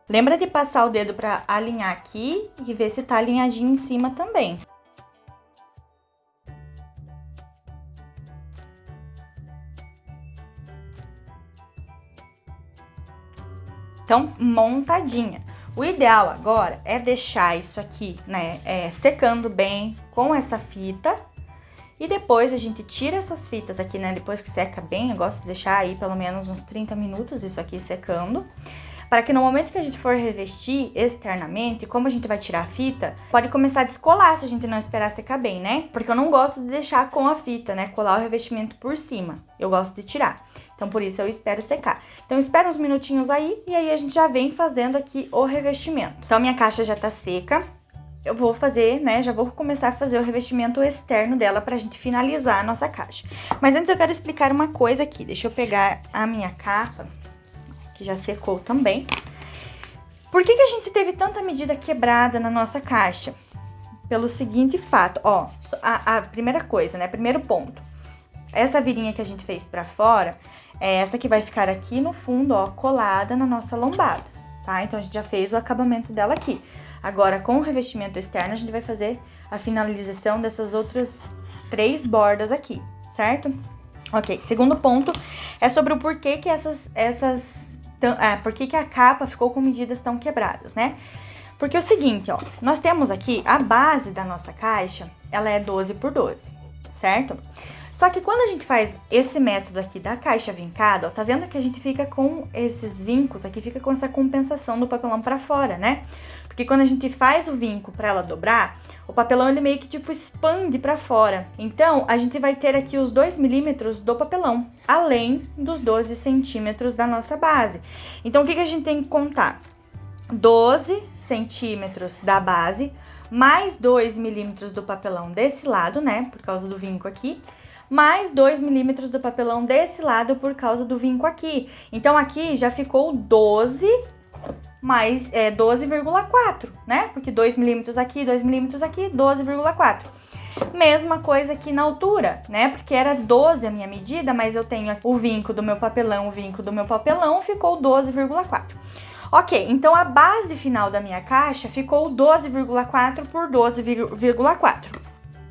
Lembra de passar o dedo para alinhar aqui e ver se tá alinhadinho em cima também. Então, montadinha. O ideal agora é deixar isso aqui, né, secando bem com essa fita. E depois a gente tira essas fitas aqui, né, depois que seca bem, eu gosto de deixar aí pelo menos uns 30 minutos isso aqui secando. Para que no momento que a gente for revestir externamente, como a gente vai tirar a fita, pode começar a descolar se a gente não esperar secar bem, né? Porque eu não gosto de deixar com a fita, né, colar o revestimento por cima. Eu gosto de tirar. Então, por isso eu espero secar. Então, espera uns minutinhos aí e aí a gente já vem fazendo aqui o revestimento. Então, a minha caixa já tá seca. Eu vou fazer, né, já vou começar a fazer o revestimento externo dela pra gente finalizar a nossa caixa. Mas antes eu quero explicar uma coisa aqui. Deixa eu pegar a minha capa, que já secou também. Por que a gente teve tanta medida quebrada na nossa caixa? Pelo seguinte fato, ó, a primeira coisa, né, primeiro ponto. Essa virinha que a gente fez pra fora, é essa que vai ficar aqui no fundo, ó, colada na nossa lombada, tá? Então, a gente já fez o acabamento dela aqui. Agora, com o revestimento externo, a gente vai fazer a finalização dessas outras 3 bordas aqui, certo? Ok, segundo ponto é sobre o porquê que por que a capa ficou com medidas tão quebradas, né? Porque é o seguinte, ó, nós temos aqui a base da nossa caixa, ela é 12 por 12, certo? Só que quando a gente faz esse método aqui da caixa vincada, ó, tá vendo que a gente fica com esses vincos aqui, fica com essa compensação do papelão pra fora, né? Porque quando a gente faz o vinco pra ela dobrar, o papelão ele meio que tipo expande pra fora. Então, a gente vai ter aqui os 2 milímetros do papelão, além dos 12 centímetros da nossa base. Então, o que a gente tem que contar? 12 centímetros da base, mais 2 milímetros do papelão desse lado, né? Por causa do vinco aqui. Mais 2 milímetros do papelão desse lado por causa do vinco aqui. Então, aqui já ficou 12 mais 12,4, né? Porque 2 milímetros aqui, 2 milímetros aqui, 12,4. Mesma coisa aqui na altura, né? Porque era 12 a minha medida, mas eu tenho o vinco do meu papelão, ficou 12,4. Ok, então a base final da minha caixa ficou 12,4 por 12,4.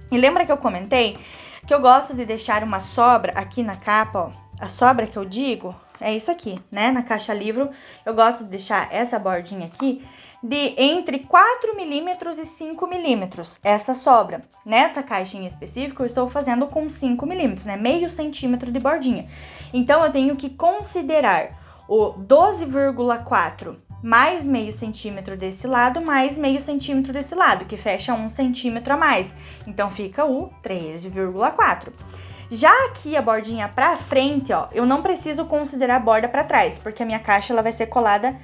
E lembra que eu comentei que eu gosto de deixar uma sobra aqui na capa, ó. A sobra que eu digo é isso aqui, né? Na caixa livro, eu gosto de deixar essa bordinha aqui de entre 4 milímetros e 5 milímetros, essa sobra. Nessa caixa em específico, eu estou fazendo com 5 milímetros, né? Meio centímetro de bordinha. Então, eu tenho que considerar o 12,4 mais meio centímetro desse lado, mais meio centímetro desse lado, que fecha 1 centímetro a mais. Então, fica o 13,4. Já aqui a bordinha pra frente, ó, eu não preciso considerar a borda pra trás, porque a minha caixa ela vai ser colada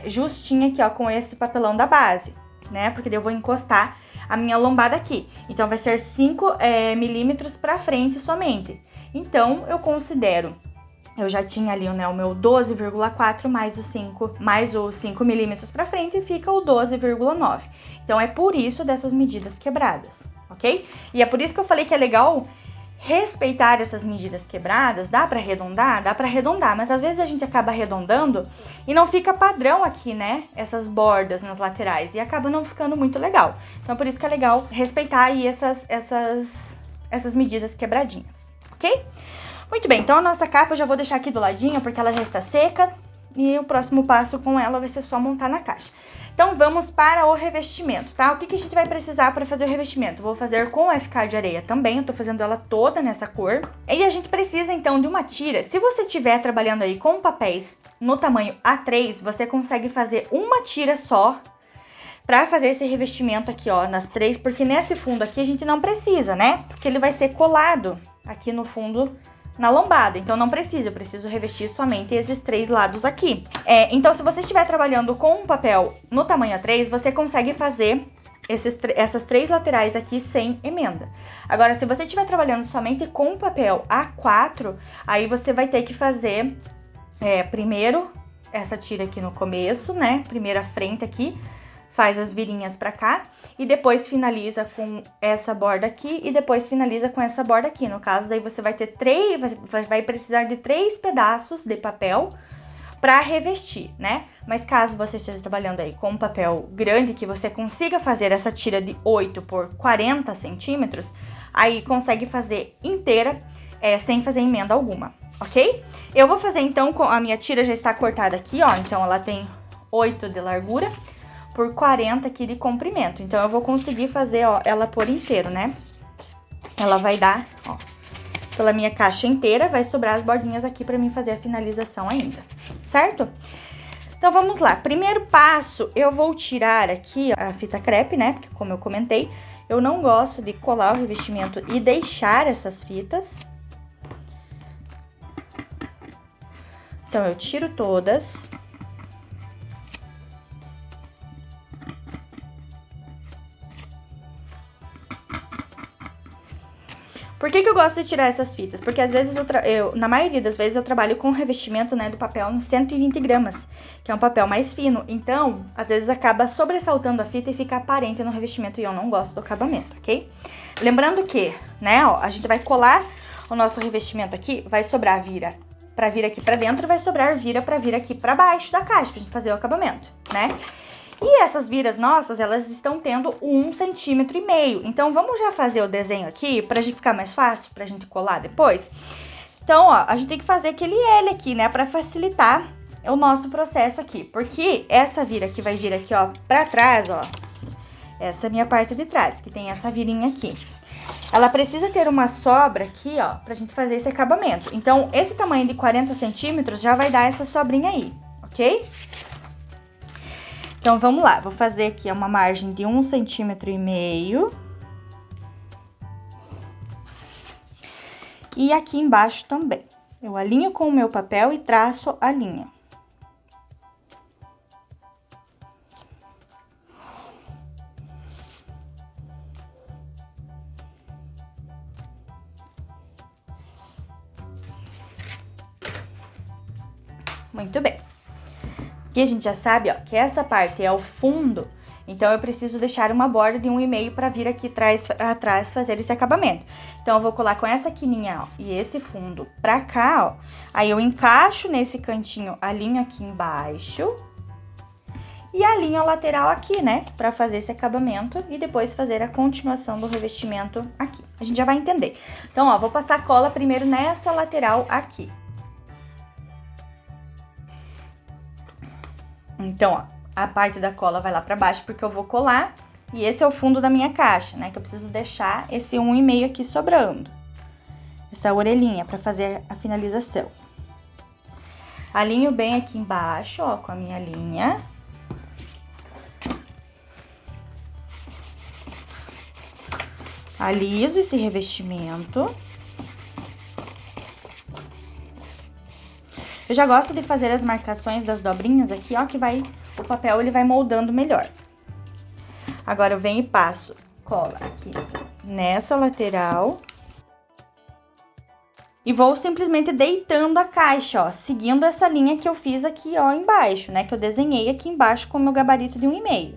justinha aqui, ó, com esse papelão da base, né? Porque daí eu vou encostar a minha lombada aqui. Então, vai ser 5 milímetros pra frente somente. Então, eu considero... Eu já tinha ali, né, o meu 12,4 mais os 5 milímetros pra frente e fica o 12,9. Então, é por isso dessas medidas quebradas, ok? E é por isso que eu falei que é legal respeitar essas medidas quebradas. Dá pra arredondar? Dá pra arredondar, mas às vezes a gente acaba arredondando e não fica padrão aqui, né, essas bordas nas laterais e acaba não ficando muito legal. Então, por isso que é legal respeitar aí essas medidas quebradinhas, ok? Muito bem, então a nossa capa eu já vou deixar aqui do ladinho, porque ela já está seca. E o próximo passo com ela vai ser só montar na caixa. Então vamos para o revestimento, tá? O que a gente vai precisar para fazer o revestimento? Vou fazer com o FK de areia também, eu tô fazendo ela toda nessa cor. E a gente precisa então de uma tira. Se você estiver trabalhando aí com papéis no tamanho A3, você consegue fazer uma tira só pra fazer esse revestimento aqui, ó, nas 3. Porque nesse fundo aqui a gente não precisa, né? Porque ele vai ser colado aqui no fundo, na lombada, então não precisa, eu preciso revestir somente esses 3 lados aqui. Então, se você estiver trabalhando com um papel no tamanho A3, você consegue fazer essas 3 laterais aqui sem emenda. Agora, se você estiver trabalhando somente com papel A4, aí você vai ter que fazer primeiro essa tira aqui no começo, né? Primeira frente aqui, faz as virinhas pra cá e depois finaliza com essa borda aqui e depois finaliza com essa borda aqui. No caso, daí você vai ter vai precisar de 3 pedaços de papel pra revestir, né? Mas caso você esteja trabalhando aí com um papel grande, que você consiga fazer essa tira de 8 por 40 centímetros, aí consegue fazer inteira sem fazer emenda alguma, ok? Eu vou fazer então, a minha tira já está cortada aqui, ó, então ela tem 8 de largura por 40 aqui de comprimento. Então, eu vou conseguir fazer, ó, ela por inteiro, né? Ela vai dar, ó, pela minha caixa inteira, vai sobrar as bordinhas aqui pra mim fazer a finalização ainda, certo? Então, vamos lá. Primeiro passo, eu vou tirar aqui a fita crepe, né? Porque, como eu comentei, eu não gosto de colar o revestimento e deixar essas fitas. Então, eu tiro todas. Por que eu gosto de tirar essas fitas? Porque às vezes na maioria das vezes eu trabalho com revestimento, né, do papel em 120 gramas, que é um papel mais fino. Então, às vezes acaba sobressaltando a fita e fica aparente no revestimento e eu não gosto do acabamento, ok? Lembrando que, né, ó, a gente vai colar o nosso revestimento aqui, vai sobrar vira pra vir aqui pra dentro e vai sobrar vira pra vir aqui pra baixo da caixa, pra gente fazer o acabamento, né? E essas viras nossas, elas estão tendo 1,5 centímetro. Então, vamos já fazer o desenho aqui pra gente ficar mais fácil, pra gente colar depois? Então, ó, a gente tem que fazer aquele L aqui, né, pra facilitar o nosso processo aqui. Porque essa vira que vai vir aqui, ó, pra trás, ó, essa é a minha parte de trás, que tem essa virinha aqui. Ela precisa ter uma sobra aqui, ó, pra gente fazer esse acabamento. Então, esse tamanho de 40 centímetros já vai dar essa sobrinha aí, ok? Então, vamos lá. Vou fazer aqui uma margem de 1,5 centímetro. E aqui embaixo também. Eu alinho com o meu papel e traço a linha. Muito bem. Aqui a gente já sabe, ó, que essa parte é o fundo, então eu preciso deixar uma borda de 1,5 para vir aqui atrás fazer esse acabamento. Então, eu vou colar com essa quininha, ó, e esse fundo pra cá, ó. Aí, eu encaixo nesse cantinho a linha aqui embaixo e a linha lateral aqui, né, pra fazer esse acabamento e depois fazer a continuação do revestimento aqui. A gente já vai entender. Então, ó, vou passar cola primeiro nessa lateral aqui. Então, ó, a parte da cola vai lá pra baixo porque eu vou colar. E esse é o fundo da minha caixa, né? Que eu preciso deixar esse 1,5 aqui sobrando. Essa orelhinha pra fazer a finalização. Alinho bem aqui embaixo, ó, com a minha linha. Aliso esse revestimento. Eu já gosto de fazer as marcações das dobrinhas aqui, ó, que o papel ele vai moldando melhor. Agora eu venho e passo cola aqui nessa lateral. E vou simplesmente deitando a caixa, ó, seguindo essa linha que eu fiz aqui, ó, embaixo, né? Que eu desenhei aqui embaixo com o meu gabarito de 1,5.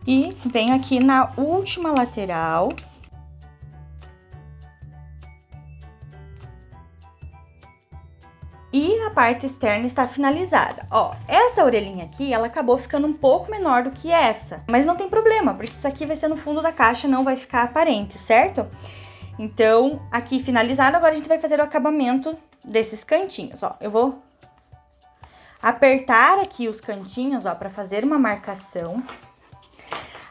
E venho aqui na última lateral. E a parte externa está finalizada. Ó, essa orelhinha aqui, ela acabou ficando um pouco menor do que essa. Mas não tem problema, porque isso aqui vai ser no fundo da caixa, não vai ficar aparente, certo? Então, aqui finalizado, agora a gente vai fazer o acabamento desses cantinhos, ó. Eu vou apertar aqui os cantinhos, ó, para fazer uma marcação.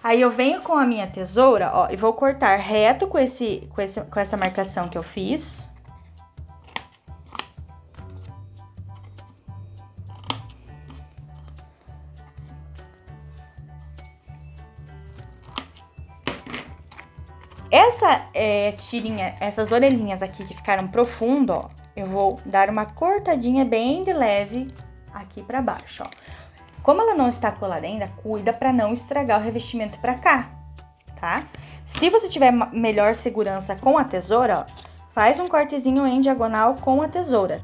Aí eu venho com a minha tesoura, ó, e vou cortar reto com essa marcação que eu fiz. Essa tirinha, essas orelhinhas aqui que ficaram profundo, ó, eu vou dar uma cortadinha bem de leve aqui pra baixo, ó. Como ela não está colada ainda, cuida pra não estragar o revestimento pra cá, tá? Se você tiver melhor segurança com a tesoura, ó, faz um cortezinho em diagonal com a tesoura.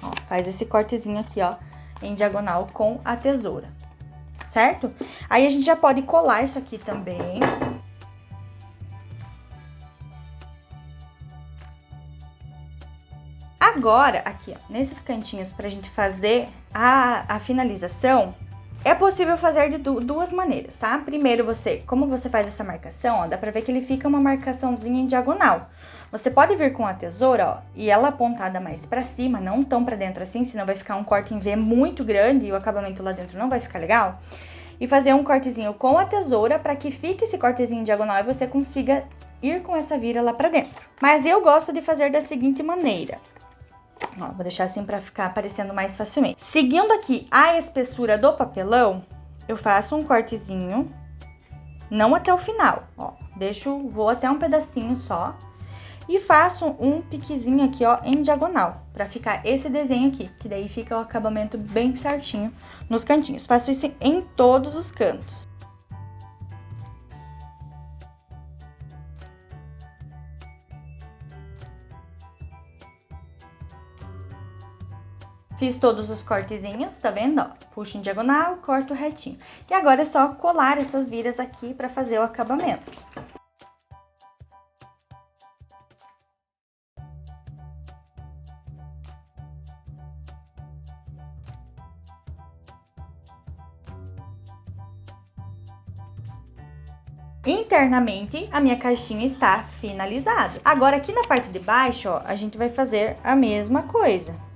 Ó, faz esse cortezinho aqui, ó, em diagonal com a tesoura, certo? Aí a gente já pode colar isso aqui também. Agora, aqui, ó, nesses cantinhos pra gente fazer a finalização, é possível fazer de duas maneiras, tá? Primeiro, como você faz essa marcação, ó, dá pra ver que ele fica uma marcaçãozinha em diagonal. Você pode vir com a tesoura, ó, e ela apontada mais pra cima, não tão pra dentro assim, senão vai ficar um corte em V muito grande e o acabamento lá dentro não vai ficar legal. E fazer um cortezinho com a tesoura pra que fique esse cortezinho em diagonal e você consiga ir com essa vira lá pra dentro. Mas eu gosto de fazer da seguinte maneira. Ó, vou deixar assim pra ficar aparecendo mais facilmente. Seguindo aqui a espessura do papelão, eu faço um cortezinho, não até o final, ó. Vou até um pedacinho só e faço um piquezinho aqui, ó, em diagonal, pra ficar esse desenho aqui, que daí fica o acabamento bem certinho nos cantinhos. Faço isso em todos os cantos. Fiz todos os cortezinhos, tá vendo, ó? Puxo em diagonal, corto retinho. E agora é só colar essas viras aqui pra fazer o acabamento. Internamente, a minha caixinha está finalizada. Agora, aqui na parte de baixo, ó, a gente vai fazer a mesma coisa.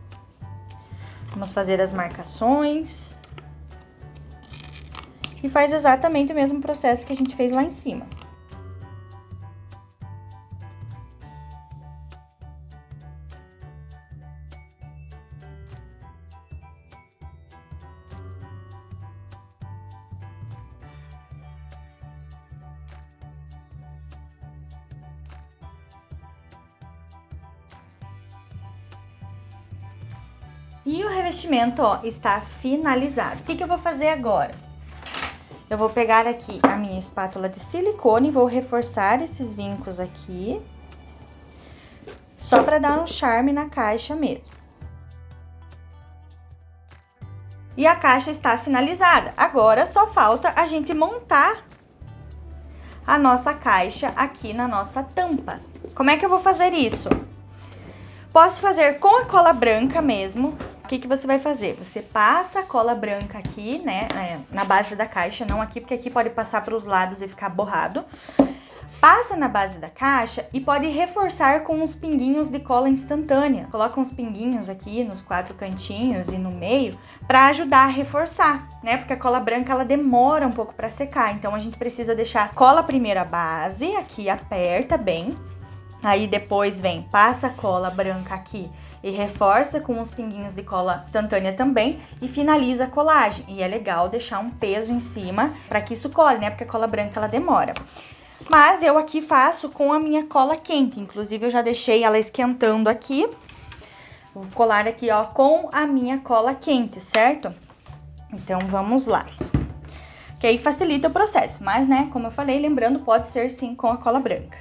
Vamos fazer as marcações. E faz exatamente o mesmo processo que a gente fez lá em cima. E o revestimento, ó, está finalizado. O que eu vou fazer agora? Eu vou pegar aqui a minha espátula de silicone e vou reforçar esses vincos aqui, só para dar um charme na caixa mesmo. E a caixa está finalizada. Agora só falta a gente montar a nossa caixa aqui na nossa tampa. Como é que eu vou fazer isso? Posso fazer com a cola branca mesmo. O que você vai fazer? Você passa a cola branca aqui, né, na base da caixa, não aqui, porque aqui pode passar para os lados e ficar borrado. Passa na base da caixa e pode reforçar com uns pinguinhos de cola instantânea. Coloca uns pinguinhos aqui nos 4 cantinhos e no meio para ajudar a reforçar, né? Porque a cola branca ela demora um pouco para secar, então a gente precisa deixar cola primeiro a base, aqui aperta bem. Aí depois vem, passa a cola branca aqui e reforça com uns pinguinhos de cola instantânea também e finaliza a colagem. E é legal deixar um peso em cima para que isso cole, né? Porque a cola branca ela demora. Mas eu aqui faço com a minha cola quente, inclusive eu já deixei ela esquentando aqui. Vou colar aqui, ó, com a minha cola quente, certo? Então vamos lá. Que aí facilita o processo, mas, né, como eu falei, lembrando, pode ser sim com a cola branca.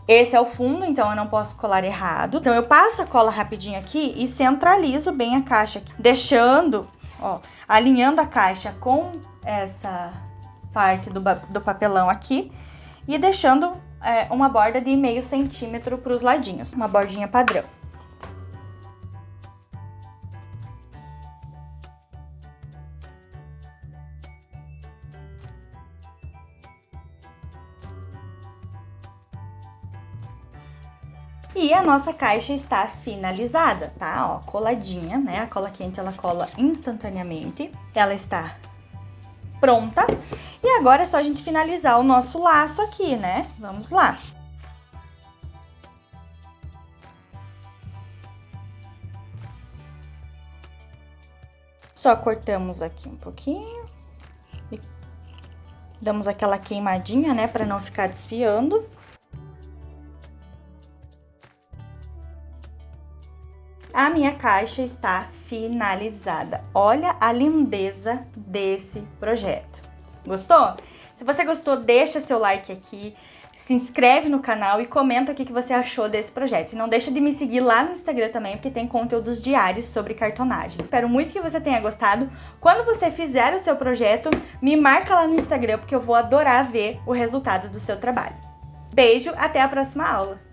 Esse é o fundo, então eu não posso colar errado. Então eu passo a cola rapidinho aqui e centralizo bem a caixa aqui, deixando, ó, alinhando a caixa com essa parte do papelão aqui e deixando uma borda de meio centímetro para os ladinhos, uma bordinha padrão. E a nossa caixa está finalizada, tá? Ó, coladinha, né? A cola quente, ela cola instantaneamente. Ela está pronta. E agora é só a gente finalizar o nosso laço aqui, né? Vamos lá. Só cortamos aqui um pouquinho. E damos aquela queimadinha, né? Pra não ficar desfiando. A minha caixa está finalizada. Olha a lindeza desse projeto. Gostou? Se você gostou, deixa seu like aqui, se inscreve no canal e comenta o que você achou desse projeto. E não deixa de me seguir lá no Instagram também, porque tem conteúdos diários sobre cartonagem. Espero muito que você tenha gostado. Quando você fizer o seu projeto, me marca lá no Instagram, porque eu vou adorar ver o resultado do seu trabalho. Beijo, até a próxima aula!